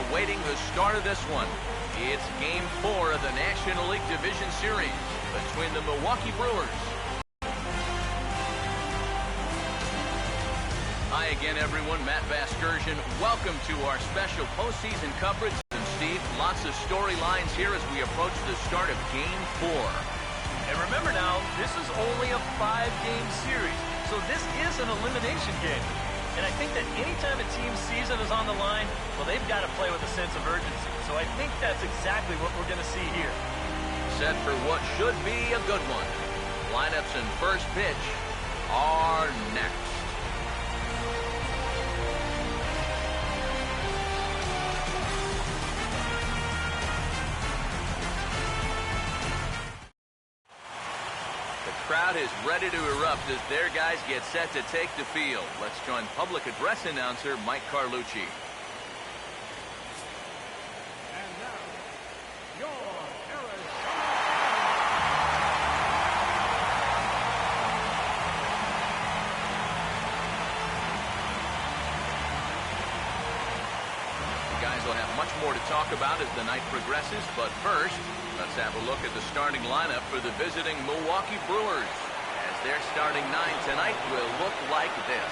awaiting the start of this one. It's Game 4 of the National League Division Series between the Milwaukee Brewers. Hi again, everyone. Matt Vasgersian. Welcome to our special postseason coverage. And Steve, lots of storylines here as we approach the start of Game 4. And remember now, this is only a 5-game series, so this is an elimination game. And I think that anytime a team's season is on the line, well, they've got to play with a sense of urgency. So I think that's exactly what we're going to see here. Set for what should be a good one. Lineups and first pitch are next. The crowd is ready to erupt as their guys get set to take the field. Let's join public address announcer Mike Carlucci. And now, your You guys will have much more to talk about as the night progresses, but first, let's have a look at the starting lineup for the visiting Milwaukee Brewers, as their starting 9 tonight will look like this.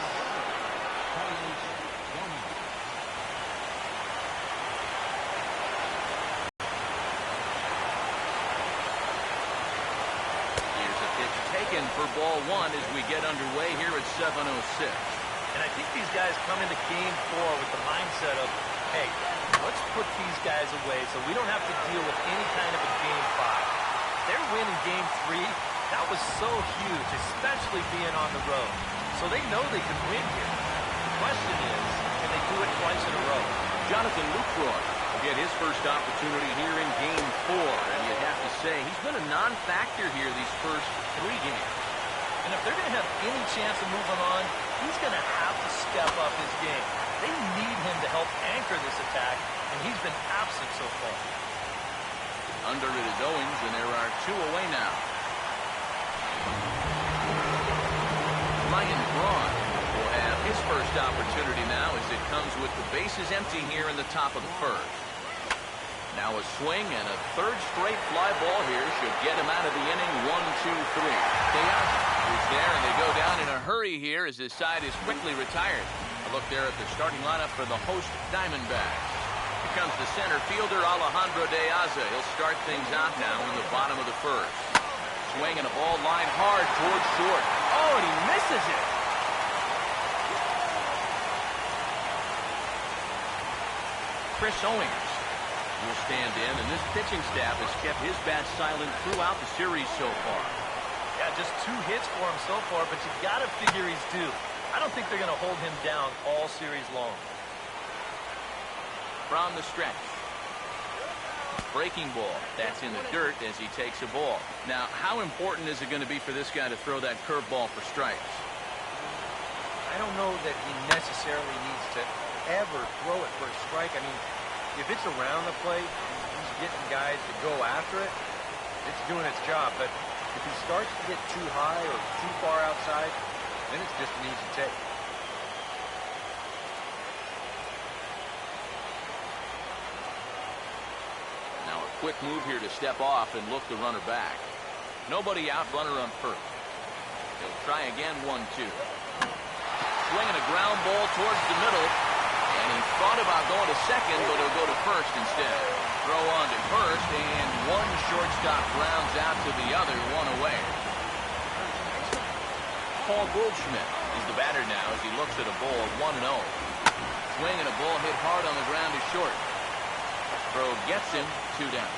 Here's a pitch taken for ball 1 as we get underway here at 7:06. And I think these guys come into Game 4 with the mindset of, hey, let's put these guys away so we don't have to deal with any kind of a Game 5. Their win in Game 3, that was so huge, especially being on the road. So they know they can win here. The question is, can they do it twice in a row? Jonathan Lucroy will get his first opportunity here in Game 4, and you'd have to say he's been a non-factor here these first 3 games. And if they're going to have any chance of moving on, he's going to have to step up his game. They need him to help anchor this attack, and he's been absent so far. Under it is Owens, and there are 2 away now. Ryan Braun will have his first opportunity now as it comes with the bases empty here in the top of the first. Now a swing and a 3rd straight fly ball here should get him out of the inning. 1, 2, 3. Diaz is there, and they go down in a hurry here as his side is quickly retired. A look there at the starting lineup for the host Diamondbacks. Here comes the center fielder Alejandro Diaz. He'll start things out now in the bottom of the first. Swing and a ball line hard towards short. Oh, and he misses it. Chris Owens will stand in, and this pitching staff has kept his bat silent throughout the series so far. Yeah, just 2 hits for him so far, but you got to figure he's due. I don't think they're going to hold him down all series long. From the stretch. Breaking ball. That's in the dirt as he takes a ball. Now, how important is it going to be for this guy to throw that curveball for strikes? I don't know that he necessarily needs to ever throw it for a strike. I mean, if it's around the plate and he's getting guys to go after it, it's doing its job. But if he starts to get too high or too far outside, then it's just an easy take. Now a quick move here to step off and look the runner back. Nobody out, runner on first. He'll try again, 1-2. Swinging a ground ball towards the middle. And he thought about going to second, but he'll go to first instead. Throw on to first, and one shortstop rounds out to the other, 1 away. Paul Goldschmidt is the batter now as he looks at a ball 1-0. Swing and a ball hit hard on the ground to short. Throw gets him, 2 down.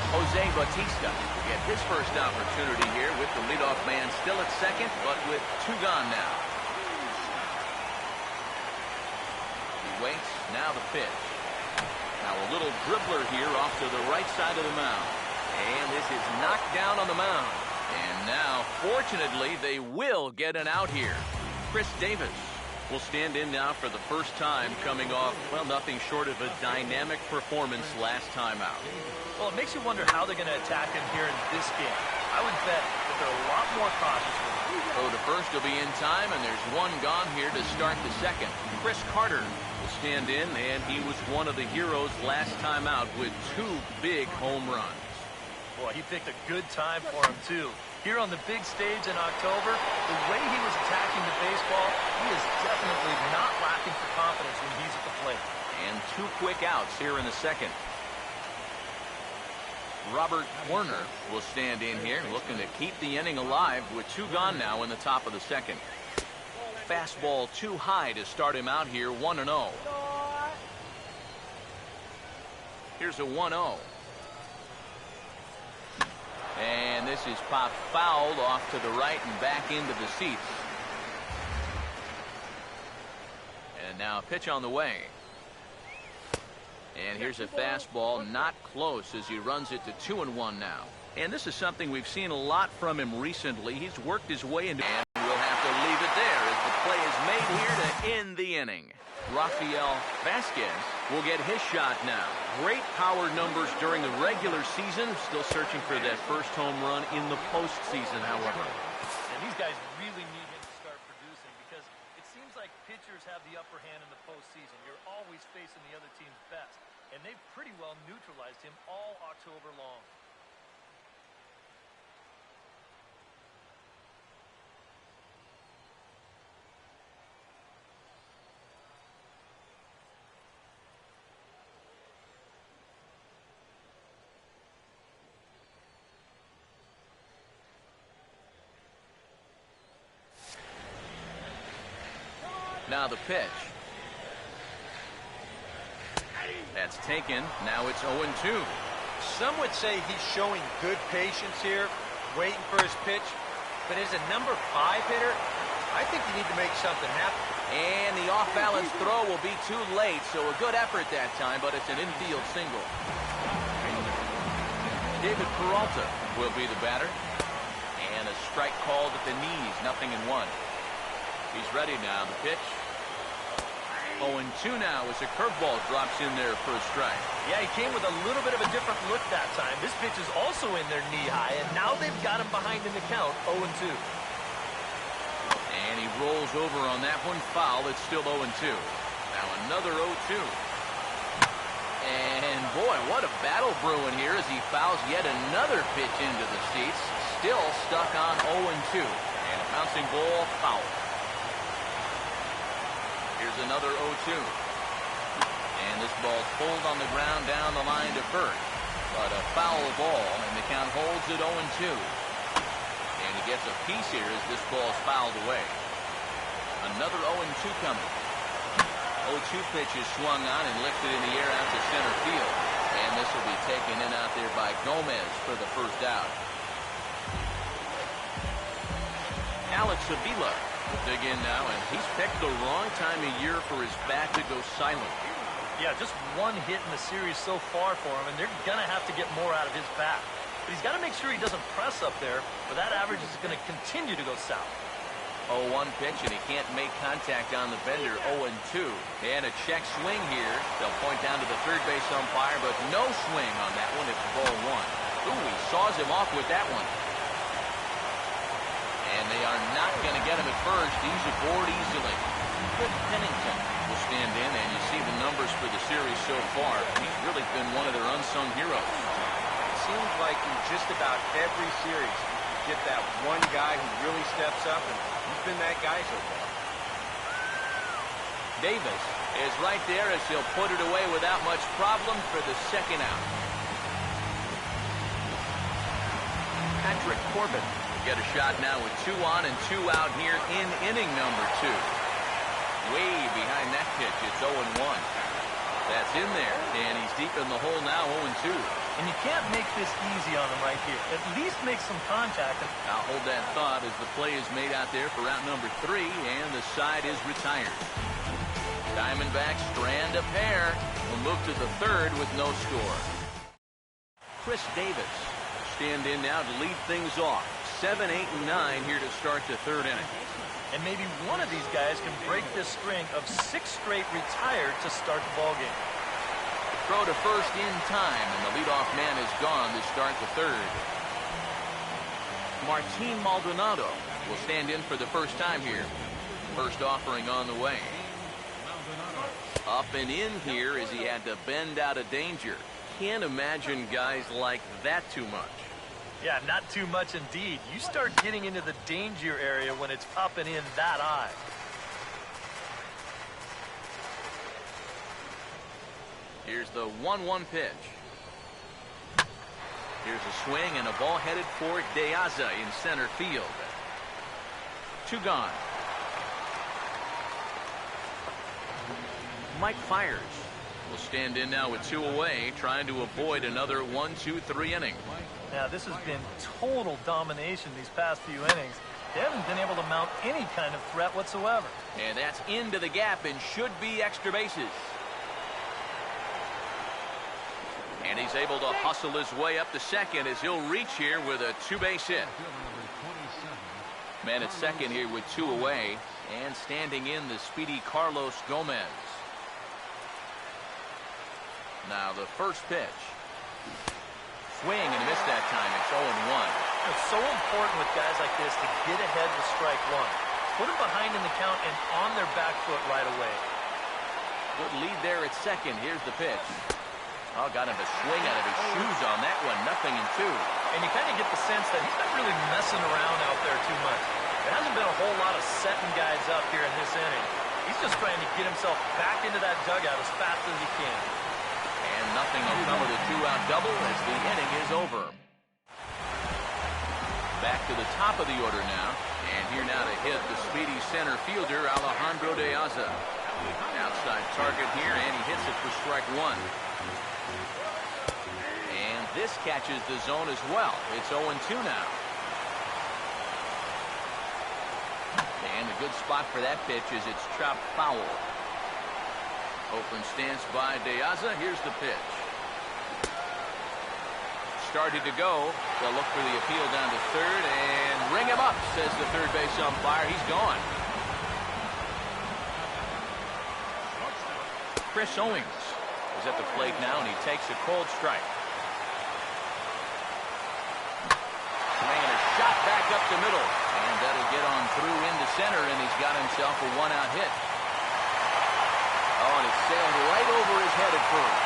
Jose Bautista will get his first opportunity here with the leadoff man still at second, but with 2 gone now. He waits, now the pitch. Now a little dribbler here off to the right side of the mound. And this is knocked down on the mound. And now, fortunately, they will get an out here. Chris Davis will stand in now for the first time, coming off, well, nothing short of a dynamic performance last time out. Well, it makes you wonder how they're going to attack him here in this game. I would bet that they're a lot more cautious with him. Throw to first will be in time, and there's one gone here to start the second. Chris Carter will stand in, and he was one of the heroes last time out with 2 big home runs. Boy, he picked a good time for him, too. Here on the big stage in October, the way he was attacking the baseball, he is definitely not lacking for confidence when he's at the plate. And 2 quick outs here in the second. Robert Werner will stand in here, looking to keep the inning alive with 2 gone now in the top of the second. Fastball too high to start him out here, 1-0. Here's a 1-0. And this is popped fouled off to the right and back into the seats. And now a pitch on the way. And here's a fastball not close as he runs it to 2-1 now. And this is something we've seen a lot from him recently. He's worked his way into, and we'll have to leave it there as the play is made here to end the inning. Rafael Vasquez will get his shot now. Great power numbers during the regular season. Still searching for that first home run in the postseason, however. And these guys really need him to start producing because it seems like pitchers have the upper hand in the postseason. You're always facing the other team's best. And they've pretty well neutralized him all October long. Now the pitch. That's taken. Now it's 0-2. Some would say he's showing good patience here, waiting for his pitch. But as a number 5 hitter, I think you need to make something happen. And the off-balance throw will be too late, so a good effort that time, but it's an infield single. David Peralta will be the batter. And a strike called at the knees, 0-1. He's ready now. The pitch. 0-2 now as a curveball drops in there for a strike. Yeah, he came with a little bit of a different look that time. This pitch is also in there knee-high, and now they've got him behind in the count, 0-2. And he rolls over on that one, foul. It's still 0-2. Now another 0-2. And boy, what a battle brewing here as he fouls yet another pitch into the seats. Still stuck on 0-2. And a bouncing ball, foul. Here's another 0-2. And this ball's pulled on the ground down the line to first. But a foul ball, and the count holds at 0-2. And he gets a piece here as this ball's fouled away. Another 0-2 coming. 0-2 pitch is swung on and lifted in the air out to center field. And this will be taken in out there by Gomez for the first out. Alex Avila will dig in now, and he's picked the wrong time of year for his bat to go silent. Yeah, just one hit in the series so far for him, and they're going to have to get more out of his bat. But he's got to make sure he doesn't press up there, or that average is going to continue to go south. 0-1 pitch, and he can't make contact on the bender. 0-2. And a check swing here. They'll point down to the third base umpire, but no swing on that one. It's ball 1. Ooh, he saws him off with that one. And they are not going to get him at first. He's aboard easily. Good Pennington will stand in, and you see the numbers for the series so far. He's really been one of their unsung heroes. It seems like in just about every series, you get that one guy who really steps up, and he's been that guy so far. Davis is right there as he'll put it away without much problem for the second out. Patrick Corbin will get a shot now with 2 on and 2 out here in inning number 2. Way behind that pitch, it's 0-1. That's in there, and he's deep in the hole now, 0-2. And you can't make this easy on him right here. At least make some contact. I'll hold that thought as the play is made out there for out number 3, and the side is retired. Diamondbacks strand a pair. Will move to the third with no score. Chris Davis stand in now to lead things off. 7, 8, and 9 here to start the third inning. And maybe one of these guys can break this string of 6 straight retired to start the ball game. Throw to first in time, and the leadoff man is gone to start the third. Martin Maldonado will stand in for the first time here. First offering on the way. Up and in here as he had to bend out of danger. Can't imagine guys like that too much. Yeah, not too much indeed. You start getting into the danger area when it's up and in that high. Here's the 1-1 pitch. Here's a swing and a ball headed for De Aza in center field. 2 gone. Mike Fiers will stand in now with 2 away, trying to avoid another 1-2-3 inning. Now, this has been total domination these past few innings. They haven't been able to mount any kind of threat whatsoever. And that's into the gap and should be extra bases. And he's able to hustle his way up to second as he'll reach here with a 2-base hit. Man at second here with 2 away, and standing in the speedy Carlos Gomez. Now the first pitch. Swing and a miss that time. It's 0-1. It's so important with guys like this to get ahead with strike 1. Put them behind in the count and on their back foot right away. Good lead there at second. Here's the pitch. Oh, got him a swing out of his shoes on that one. 0-2. And you kind of get the sense that he's not really messing around out there too much. There hasn't been a whole lot of setting guys up here in this inning. He's just trying to get himself back into that dugout as fast as he can. And nothing will come of the 2-out double as the inning is over. Back to the top of the order now. And here now to hit the speedy center fielder, Alejandro De Aza. Outside target here, and he hits it for strike 1. And this catches the zone as well. It's 0-2 now. And a good spot for that pitch is it's chopped foul. Open stance by De Aza. Here's the pitch. Started to go. They'll look for the appeal down to third and ring him up, says the third base umpire. He's gone. Chris Owings is at the plate now, and he takes a cold strike. Swinging a shot back up the middle, and that'll get on through into center, and he's got himself a 1-out hit. Oh, and it sailed right over his head at first.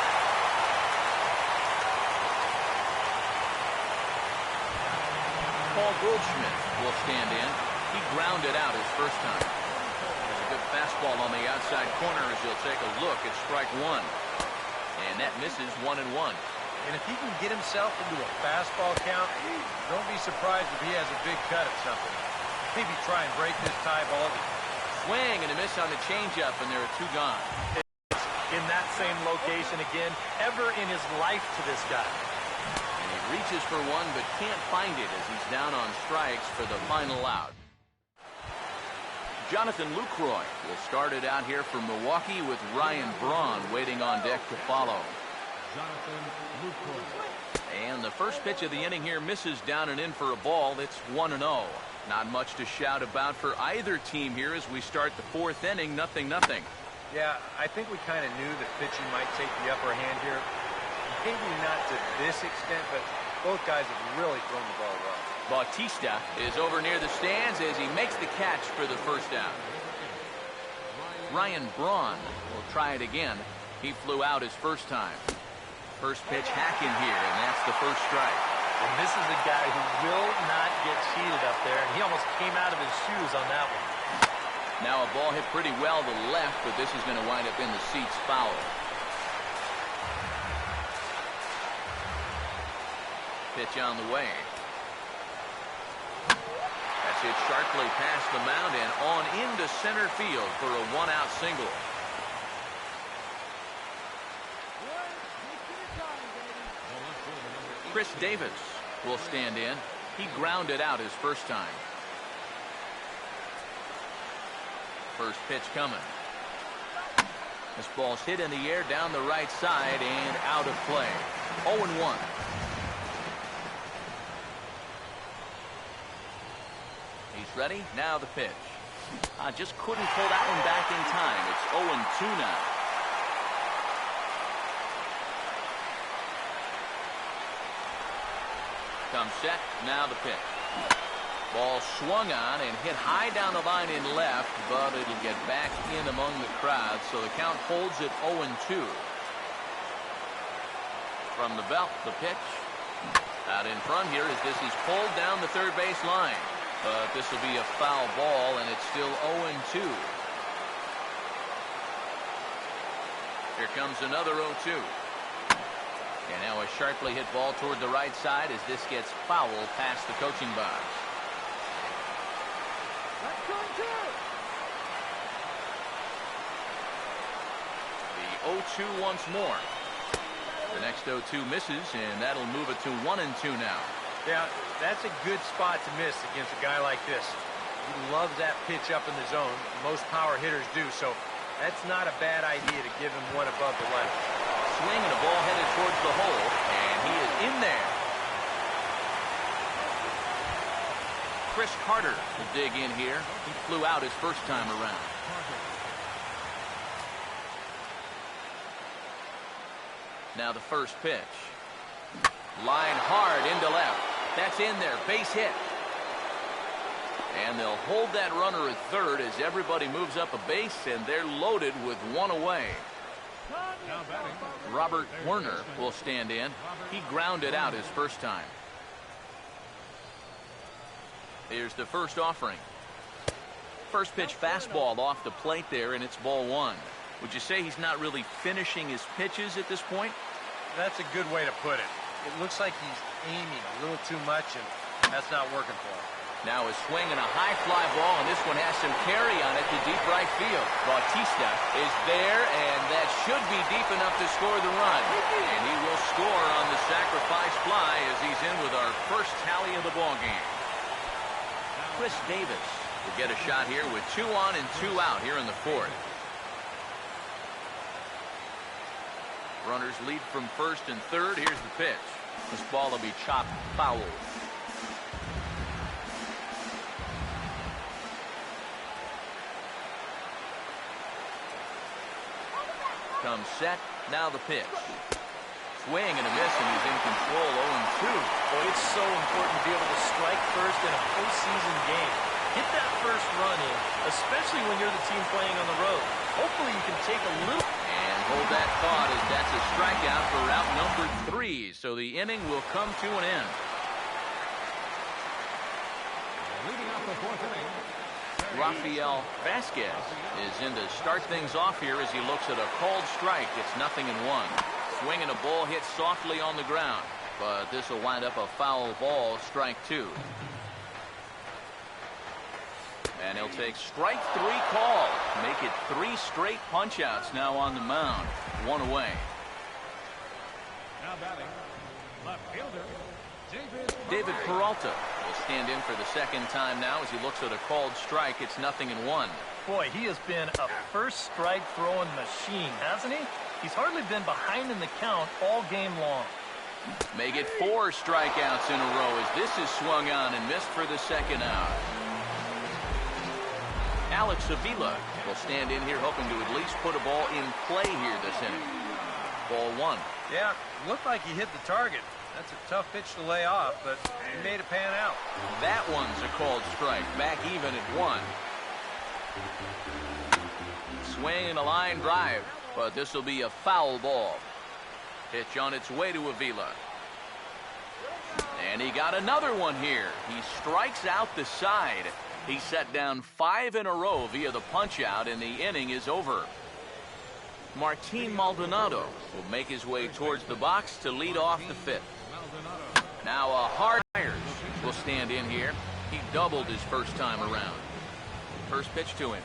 Paul Goldschmidt will stand in. He grounded out his first time. There's a good fastball on the outside corner as he'll take a look at strike 1. And that misses 1-1. And if he can get himself into a fastball count, don't be surprised if he has a big cut at something. Maybe try and break this tie ball game. Swing and a miss on the changeup, and there are 2 gone. In that same location again, ever in his life to this guy. And he reaches for one but can't find it as he's down on strikes for the final out. Jonathan Lucroy will start it out here for Milwaukee with Ryan Braun waiting on deck to follow. And the first pitch of the inning here misses down and in for a ball. It's 1-0. Not much to shout about for either team here as we start the 4th inning. 0-0. Yeah, I think we kind of knew that pitching might take the upper hand here. Maybe not to this extent, but both guys have really thrown the ball well. Bautista is over near the stands as he makes the catch for the first out. Ryan Braun will try it again. He flew out his first time. First pitch hacking here, and that's the first strike. And this is a guy who will not get cheated up there, and he almost came out of his shoes on that one. Now a ball hit pretty well to the left, but this is going to wind up in the seats foul. Pitch on the way. That's hit sharply past the mound and on into center field for a 1-out single. Chris Davis will stand in. He grounded out his first time. First pitch coming. This ball's hit in the air down the right side and out of play. 0-1. He's ready. Now the pitch. Just couldn't pull that one back in time. It's 0-2 now. Comes set, now the pitch. Ball swung on and hit high down the line in left, but it'll get back in among the crowd, so the count holds at 0-2. From the belt, the pitch. Out in front here as this is pulled down the third base line. But this will be a foul ball, and it's still 0-2. Here comes another 0-2. And now a sharply hit ball toward the right side as this gets fouled past the coaching box. The 0-2 once more. The next 0-2 misses, and that'll move it to 1-2 now. Yeah, that's a good spot to miss against a guy like this. He loves that pitch up in the zone. Most power hitters do, so that's not a bad idea to give him one above the letter. Swing and a ball headed towards the hole, and he is in there. Chris Carter will dig in here. He flew out his first time around. Now the first pitch. Line hard into left. That's in there. Base hit. And they'll hold that runner at third as everybody moves up a base, and they're loaded with one away. Robert Werner will stand in. He grounded out his first time. Here's the first offering. First pitch fastball off the plate there, and it's ball one. Would you say he's not really finishing his pitches at this point? That's a good way to put it. It looks like he's aiming a little too much, and that's not working for him. Now a swing and a high fly ball, and this one has some carry on it to deep right field. Bautista is there, and that should be deep enough to score the run. And he will score on the sacrifice fly as he's in with our first tally of the ball game. Chris Davis will get a shot here with 2 on and 2 out here in the fourth. Runners lead from first and third. Here's the pitch. This ball will be chopped foul. Comes set. Now the pitch. Swing and a miss, and he's in control. 0-2. Boy, it's so important to be able to strike first in a postseason game. Get that first run in, especially when you're the team playing on the road. Hopefully you can take a little... And hold that thought as that's a strikeout for out number 3. So the inning will come to an end. Leading off the fourth inning, Rafael Vasquez is in to start things off here as he looks at a called strike. It's 0-1. Swing and a ball hit softly on the ground, but this will wind up a foul ball, strike 2. And he'll take strike 3 call. Make it 3 straight punch-outs now on the mound. 1 away. now batting, left fielder, David Peralta will stand in for the second time now as he looks at a called strike. It's 0-1. Boy, he has been a first strike throwing machine, hasn't he? He's hardly been behind in the count all game long. Make it 4 strikeouts in a row as this is swung on and missed for the second out. Alex Avila will stand in here hoping to at least put a ball in play here this inning. Ball 1. Yeah, looked like he hit the target. That's a tough pitch to lay off, but he made it pan out. That one's a called strike. Back even at 1. Swing and a line drive, but this will be a foul ball. Pitch on its way to Avila. And he got another one here. He strikes out the side. He set down 5 in a row via the punch-out, and the inning is over. Martin Maldonado will make his way towards the box to lead off the 5th. Now a hard Myers will stand in here. He doubled his first time around. First pitch to him.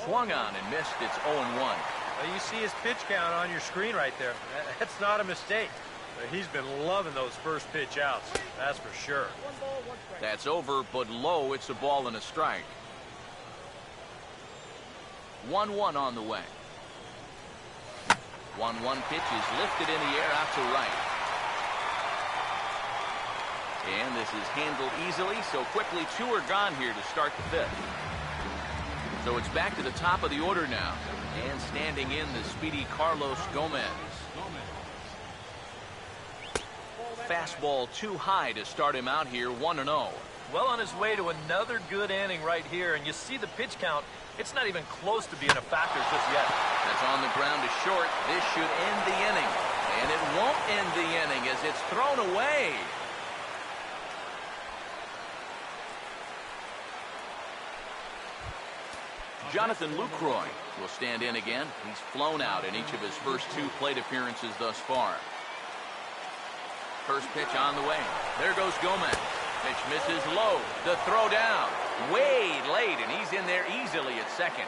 Swung on and missed. It's 0-1. Well, you see his pitch count on your screen right there. That's not a mistake. He's been loving those first pitch outs. That's for sure. That's over, but low. It's a ball and a strike. 1-1 on the way. 1-1 pitch is lifted in the air out to right. And this is handled easily, so quickly 2 are gone here to start the 5th. So it's back to the top of the order now. And standing in the speedy Carlos Gomez. Fastball too high to start him out here, 1-0. Well on his way to another good inning right here, and you see the pitch count. It's not even close to being a factor just yet. That's on the ground to short. This should end the inning. And it won't end the inning as it's thrown away. Jonathan Lucroy will stand in again. He's flown out in each of his first 2 plate appearances thus far. First pitch on the way. There goes Gomez. Pitch misses low. The throw down. Way late, and he's in there easily at second.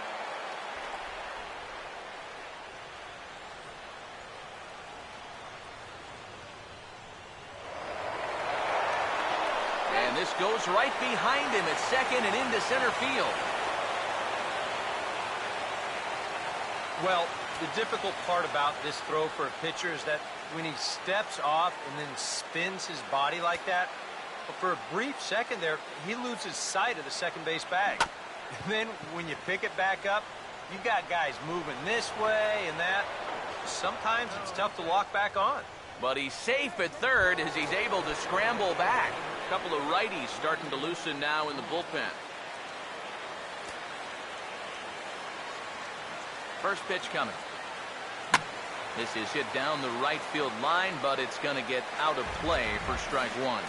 And this goes right behind him at second and into center field. Well, the difficult part about this throw for a pitcher is that when he steps off and then spins his body like that, for a brief second there, he loses sight of the second base bag. And then when you pick it back up, you got guys moving this way and that. Sometimes it's tough to lock back on. But he's safe at third as he's able to scramble back. A couple of righties starting to loosen now in the bullpen. First pitch coming. This is hit down the right field line, but it's going to get out of play for strike 1.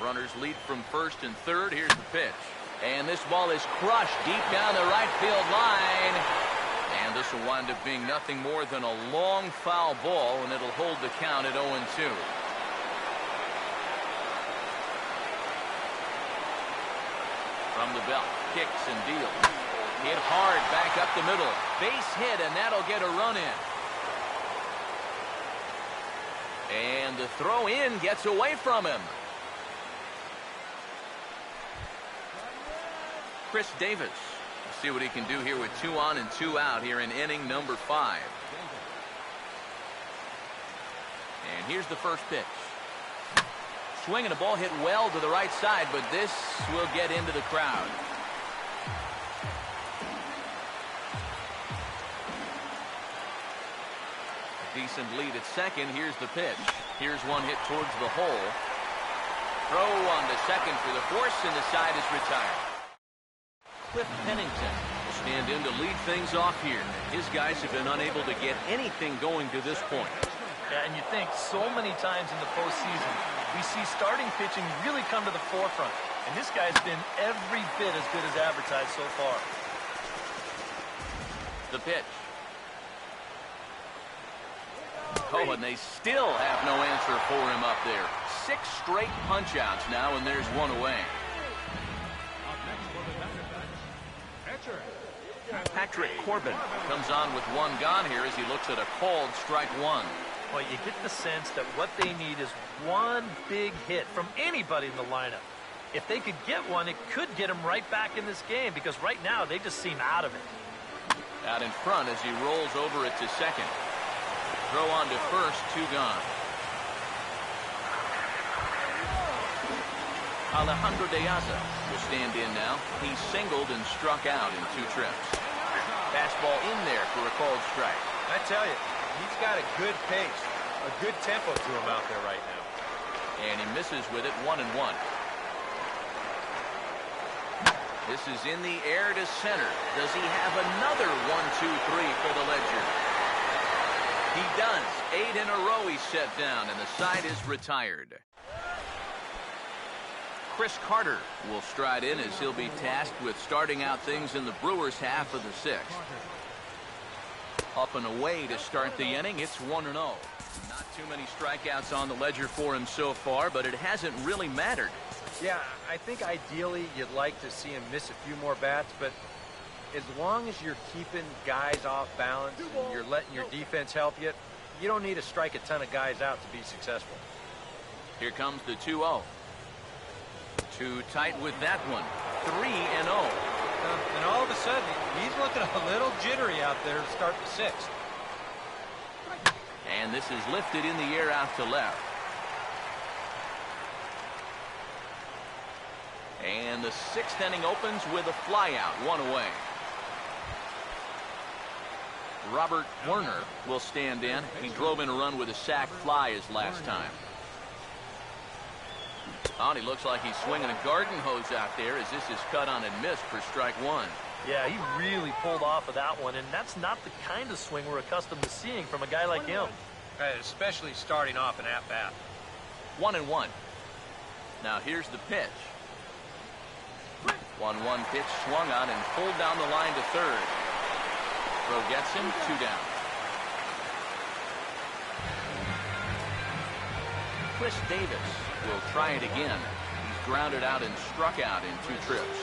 Runners lead from first and third. Here's the pitch. And this ball is crushed deep down the right field line. And this will wind up being nothing more than a long foul ball, and it'll hold the count at 0-2. From the belt, kicks and deals. Hit hard back up the middle. Base hit, and that'll get a run in. And the throw in gets away from him. Chris Davis. We'll see what he can do here with 2 on and 2 out here in inning number 5. And here's the first pitch. Swing and a ball hit well to the right side, but this will get into the crowd. A decent lead at second. Here's the pitch. Here's one hit towards the hole. Throw on to second for the force, and the side is retired. Cliff Pennington will stand in to lead things off here. His guys have been unable to get anything going to this point. Yeah, and you think so many times in the postseason, we see starting pitching really come to the forefront. And this guy's been every bit as good as advertised so far. The pitch. Oh, and they still have no answer for him up there. 6 straight punch-outs now, and there's one away. Up next for the Diamondbacks, pitcher Patrick Corbin comes on with 1 gone here as he looks at a called strike 1. Well, you get the sense that what they need is one big hit from anybody in the lineup. If they could get one, it could get them right back in this game, because right now they just seem out of it. Out in front as he rolls over it to second. Throw on to first, 2 gone. Alejandro De Aza will stand in now. He's singled and struck out in 2 trips. Fastball in there for a called strike. I tell you, he's got a good pace, a good tempo to him out there right now. And he misses with it, 1-1. This is in the air to center. Does he have another 1-2-3 for the Ledger? He does. 8 in a row he's set down, and the side is retired. Chris Carter will stride in as he'll be tasked with starting out things in the Brewers half of the 6th. Up and away to start the inning. It's 1-0. Not too many strikeouts on the ledger for him so far, but it hasn't really mattered. Yeah, I think ideally you'd like to see him miss a few more bats, but as long as you're keeping guys off balance and you're letting your defense help you, you don't need to strike a ton of guys out to be successful. Here comes the 2-0. Too tight with that one. 3-0. And all of a sudden, he's looking a little jittery out there to start the 6th. And this is lifted in the air out to left. And the 6th inning opens with a flyout, 1 away. Robert Werner will stand in. He drove in a run with a sac fly his last time. Oh, he looks like he's swinging a garden hose out there as this is cut on and missed for strike 1. Yeah, he really pulled off of that one, and that's not the kind of swing we're accustomed to seeing from a guy like him. Especially starting off an at-bat. 1-1. Now here's the pitch. 1-1 pitch swung on and pulled down the line to third. Throw gets him, 2 down. Chris Davis will try it again. He's grounded out and struck out in 2 trips.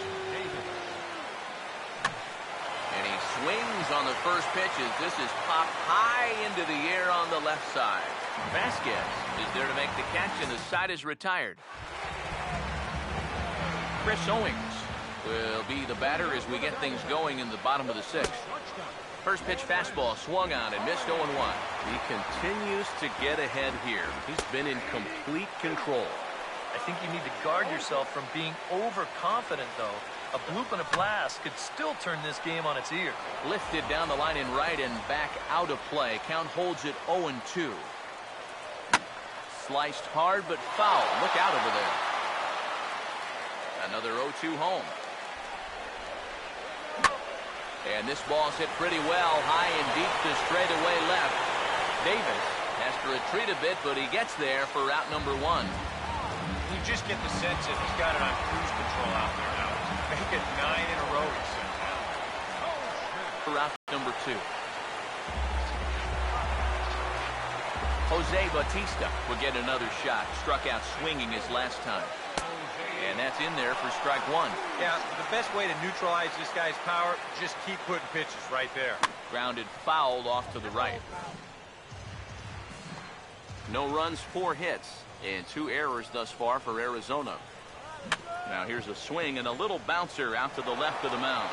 And he swings on the first pitch as this is popped high into the air on the left side. Vasquez is there to make the catch, and the side is retired. Chris Owings will be the batter as we get things going in the bottom of the 6th. First pitch fastball swung on and missed 0-1. He continues to get ahead here. He's been in complete control. I think you need to guard yourself from being overconfident, though. A bloop and a blast could still turn this game on its ear. Lifted down the line in right and back out of play. Count holds it 0-2. Sliced hard but foul. Look out over there. Another 0-2 home. And this ball's hit pretty well, high and deep to straightaway left. Davis has to retreat a bit, but he gets there for route number 1. You just get the sense that he's got it on cruise control out there now. Make it 9 in a row, he says. For route number 2. Jose Bautista will get another shot. Struck out swinging his last time. And that's in there for strike 1. Yeah, the best way to neutralize this guy's power, just keep putting pitches right there. Grounded foul off to the right. No runs, 4 hits, and 2 errors thus far for Arizona. Now here's a swing and a little bouncer out to the left of the mound.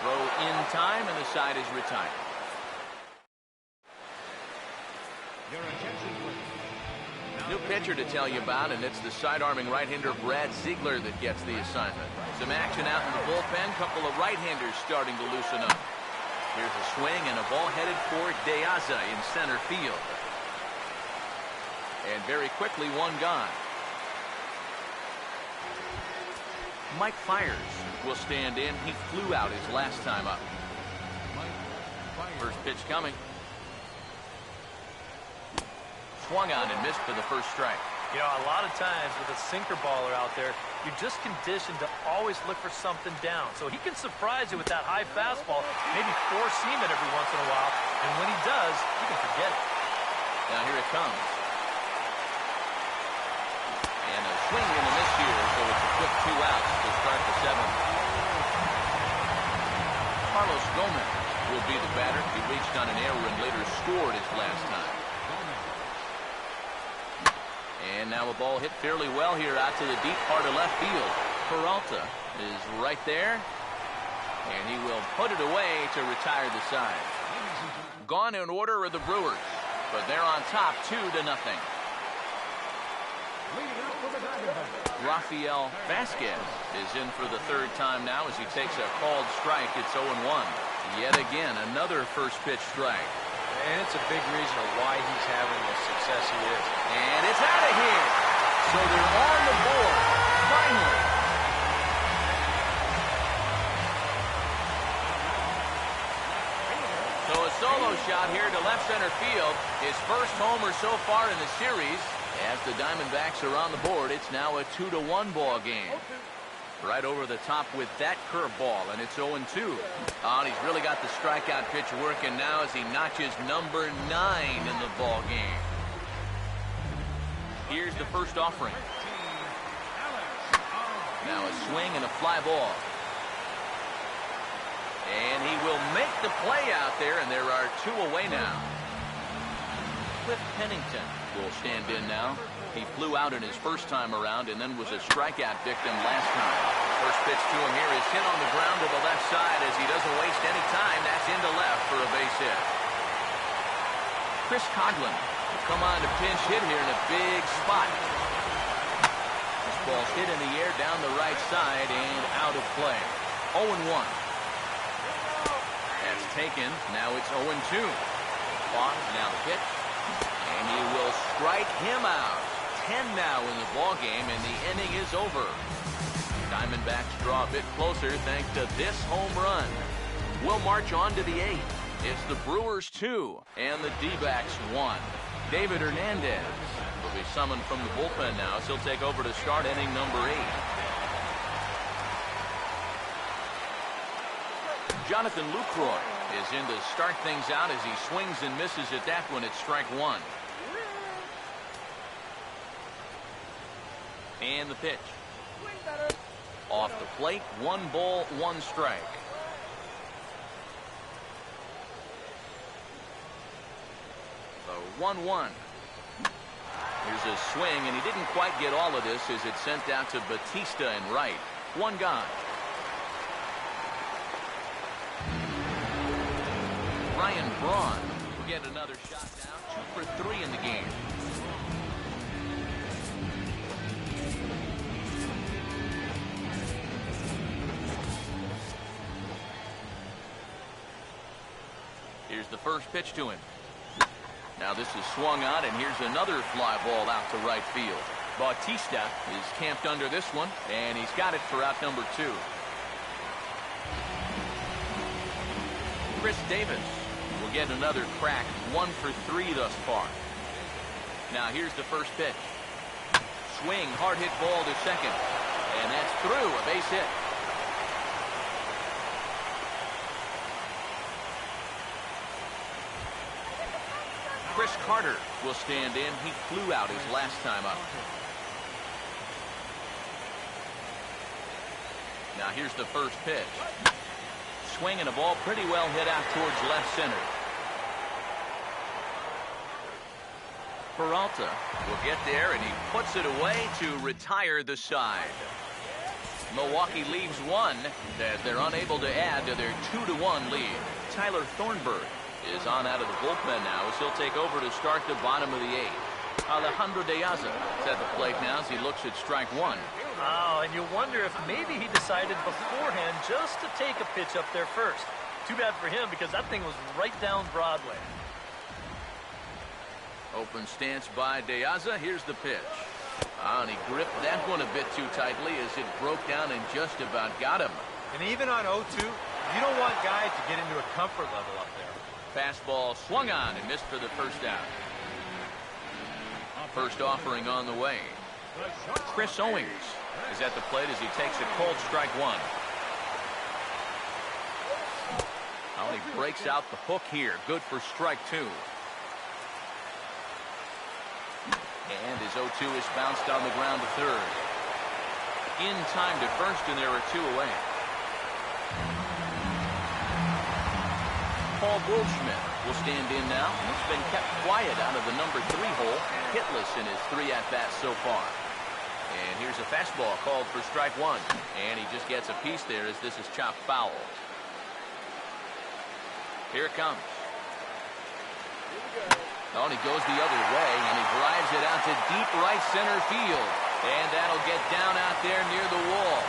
Throw in time, and the side is retired. Your attention, please. New pitcher to tell you about, and it's the side-arming right-hander Brad Ziegler that gets the assignment. Some action out in the bullpen. Couple of right-handers starting to loosen up. Here's a swing and a ball headed for De Aza in center field. And very quickly, 1 gone. Mike Fiers will stand in. He flew out his last time up. First pitch coming. Swung on and missed for the first strike. You know, a lot of times with a sinker baller out there, you're just conditioned to always look for something down. So he can surprise you with that high fastball, maybe 4-seam it every once in a while. And when he does, you can forget it. Now here it comes. And a swing and a miss here, so it's a quick 2 outs to start the 7th. Carlos Gomez will be the batter. He reached on an error and later scored his last time. And now a ball hit fairly well here out to the deep part of left field. Peralta is right there, and he will put it away to retire the side. Gone in order are the Brewers, but they're on top 2-0. Leading out for the Diamondbacks. Rafael Vasquez is in for the 3rd time now as he takes a called strike. It's 0-1. Yet again, another first pitch strike. And it's a big reason of why he's having the success he is. And it's out of here. So they're on the board. Finally. So a solo shot here to left center field. His first homer so far in the series. As the Diamondbacks are on the board, it's now a 2-1 ball game. Right over the top with that curveball, and it's 0-2. Oh, and he's really got the strikeout pitch working now as he notches number 9 in the ball game. Here's the first offering. Now a swing and a fly ball. And he will make the play out there, and there are 2 away now. Cliff Pennington will stand in now. He flew out in his first time around and then was a strikeout victim last time. First pitch to him here is hit on the ground to the left side as he doesn't waste any time. That's into left for a base hit. Chris Coughlin will come on to pinch hit here in a big spot. This ball's hit in the air down the right side and out of play. 0-1. That's taken. Now it's 0-2. Ball, now the pitch. And he will strike him out. 10 now in the ball game, and the inning is over. Diamondbacks draw a bit closer thanks to this home run. We'll march on to the 8th. It's the Brewers 2 and the D-backs 1. David Hernandez will be summoned from the bullpen now, so he'll take over to start inning number 8. Jonathan Lucroy is in to start things out as he swings and misses at that one at strike 1. And the pitch. Off the plate, 1 ball, 1 strike. The 1-1. Here's a swing, and he didn't quite get all of this as it sent out to Batista and right. 1 gone. Ryan Braun will get another shot down. 2 for 3 in the game. Here's the first pitch to him. Now this is swung on, and here's another fly ball out to right field. Bautista is camped under this one, and he's got it for out number 2. Chris Davis will get another crack. 1 for 3 thus far. Now here's the first pitch. Swing, hard hit ball to second. And that's through, a base hit. Chris Carter will stand in. He flew out his last time up. Now here's the first pitch. Swing and a ball pretty well hit out towards left center. Peralta will get there, and he puts it away to retire the side. Milwaukee leaves 1 that they're unable to add to their 2-1 lead. Tyler Thornburg is on out of the bullpen now as he'll take over to start the bottom of the 8th. Alejandro De Aza is at the plate now as he looks at strike 1. Oh, and you wonder if maybe he decided beforehand just to take a pitch up there first. Too bad for him because that thing was right down Broadway. Open stance by De Aza. Here's the pitch. And he gripped that one a bit too tightly as it broke down and just about got him. And even on 0-2, you don't want guys to get into a comfort level up there. Fastball swung on and missed for the first out. First offering on the way. Chris Owings is at the plate as he takes a cold strike 1. Now he breaks out the hook here. Good for strike 2. And his 0-2 is bounced on the ground to third. In time to first, and there are 2 away. Paul Goldschmidt will stand in now. He's been kept quiet out of the number 3 hole. Hitless in his 3 at-bats so far. And here's a fastball called for strike 1. And he just gets a piece there as this is chopped foul. Here it comes. Oh, and he goes the other way, and he drives it out to deep right center field. And that'll get down out there near the wall.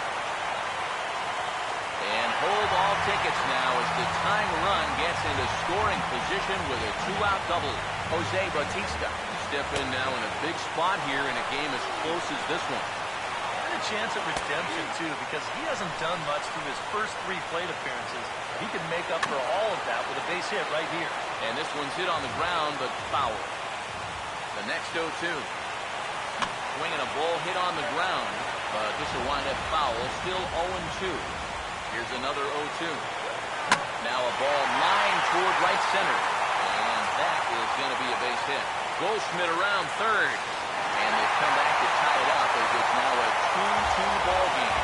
And hold all tickets now as the tying run gets into scoring position with a 2-out double. Jose Bautista step in now in a big spot here in a game as close as this one. And a chance at redemption, too, because he hasn't done much through his first 3 plate appearances. He can make up for all of that with a base hit right here. And this one's hit on the ground, but foul. The next 0-2. Swinging a ball hit on the ground, but this will wind up foul. Still 0-2. Here's another 0-2. Now a ball lined toward right center. And that is going to be a base hit. Goldschmidt around third. And they come back to tie it up as it's now a 2-2 ball game.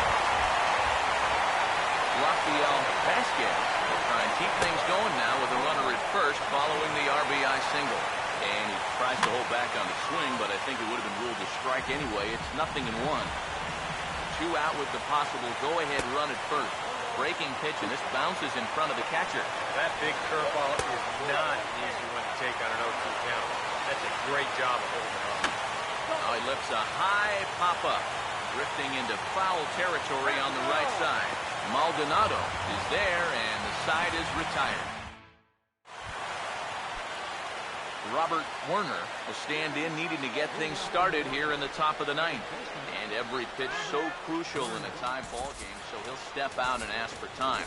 Rafael Vasquez will try and keep things going now with a runner at first following the RBI single. And he tries to hold back on the swing, but I think it would have been ruled a strike anyway. It's 0-1. 2 out with the possible go-ahead run at first. breaking pitch, and this bounces in front of the catcher. That big curveball is not an easy one to take on an 0-2 count. That's a great job of holding it off. Now he lifts a high pop-up, drifting into foul territory on the right side. Maldonado is there, and the side is retired. Robert Werner will stand in, needing to get things started here in the top of the ninth. And every pitch so crucial in a tie ball game, so he'll step out and ask for time.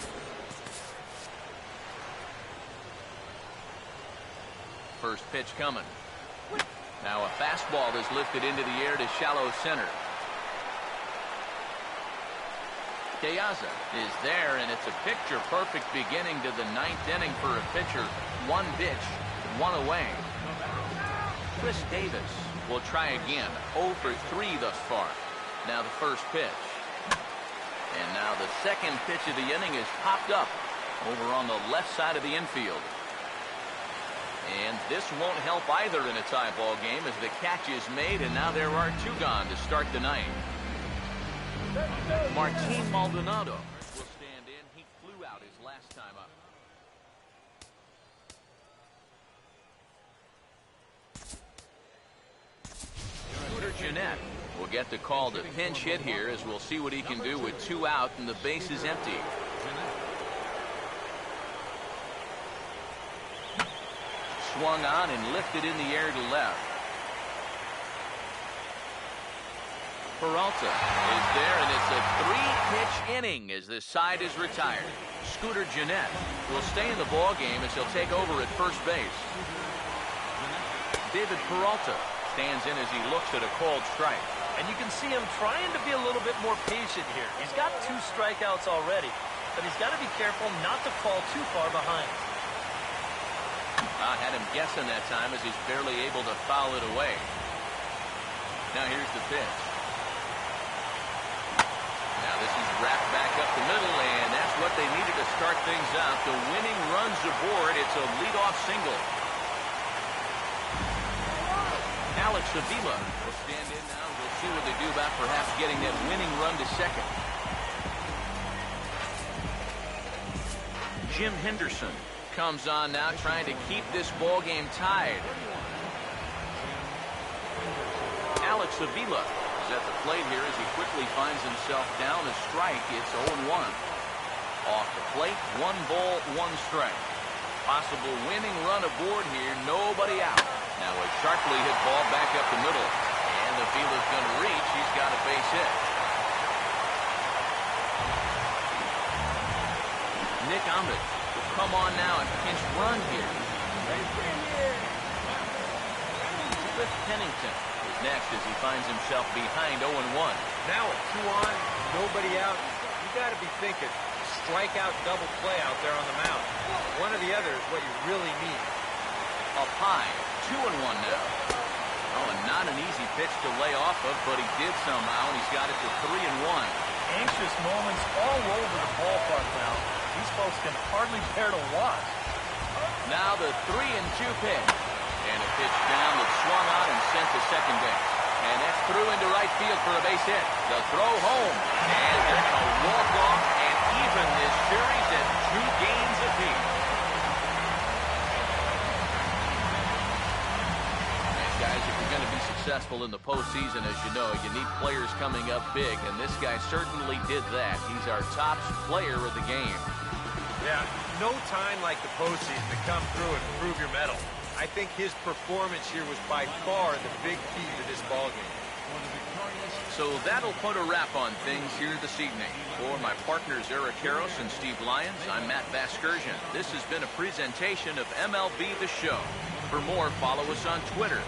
First pitch coming. Now a fastball is lifted into the air to shallow center. Piazza is there, and it's a picture-perfect beginning to the ninth inning for a pitcher. One pitch, one away. Chris Davis will try again. 0 for 3 thus far. Now the first pitch. And now the second pitch of the inning is popped up over on the left side of the infield. And this won't help either in a tie ball game as the catch is made, and now there are 2 gone to start the ninth. Martin Maldonado will stand in. He flew out his last time up. Jeanette will get the call to pinch hit here, as we'll see what he can do with 2 out and the base is empty. Swung on and lifted in the air to left. Peralta is there, and it's a 3-pitch inning as this side is retired. Scooter Jeanette will stay in the ball game as he'll take over at first base. David Peralta stands in as he looks at a called strike. And you can see him trying to be a little bit more patient here. He's got 2 strikeouts already, but he's got to be careful not to fall too far behind. I had him guessing that time as he's barely able to foul it away. Now here's the pitch. Now this is wrapped back up the middle, and that's what they needed to start things out. The winning run's aboard. It's a leadoff single. Alex Avila will stand in now. We'll see what they do about perhaps getting that winning run to second. Jim Henderson comes on now, trying to keep this ball game tied. Alex Avila is at the plate here as he quickly finds himself down a strike. It's 0-1. Off the plate, 1 ball, 1 strike. Possible winning run aboard here, nobody out. Now a sharply hit ball back up the middle, and Avila's going to reach. He's got a base hit. Nick Ahmed will come on now and pinch run here. Cliff Pennington is next as he finds himself behind 0-1. Now with 2 on, nobody out. You got to be thinking strikeout, double play out there on the mound. One or the other is what you really need. Up high, 2-1 now. Oh, and not an easy pitch to lay off of, but he did somehow, and he's got it to 3-1. Anxious moments all over the ballpark now. These folks can hardly bear to watch. Now the 3-2 pitch. And a pitch down that's swung on and sent to second base. And that's through into right field for a base hit. The throw home. And there's a walk-off, and even this series at 2 games apiece. And guys, if you're going to be successful in the postseason, as you know, you need players coming up big, and this guy certainly did that. He's our top player of the game. Yeah, no time like the postseason to come through and prove your mettle. I think his performance here was by far the big key to this ballgame. So that'll put a wrap on things here this evening. For my partners Eric Harros and Steve Lyons, I'm Matt Vasgersian. This has been a presentation of MLB The Show. For more, follow us on Twitter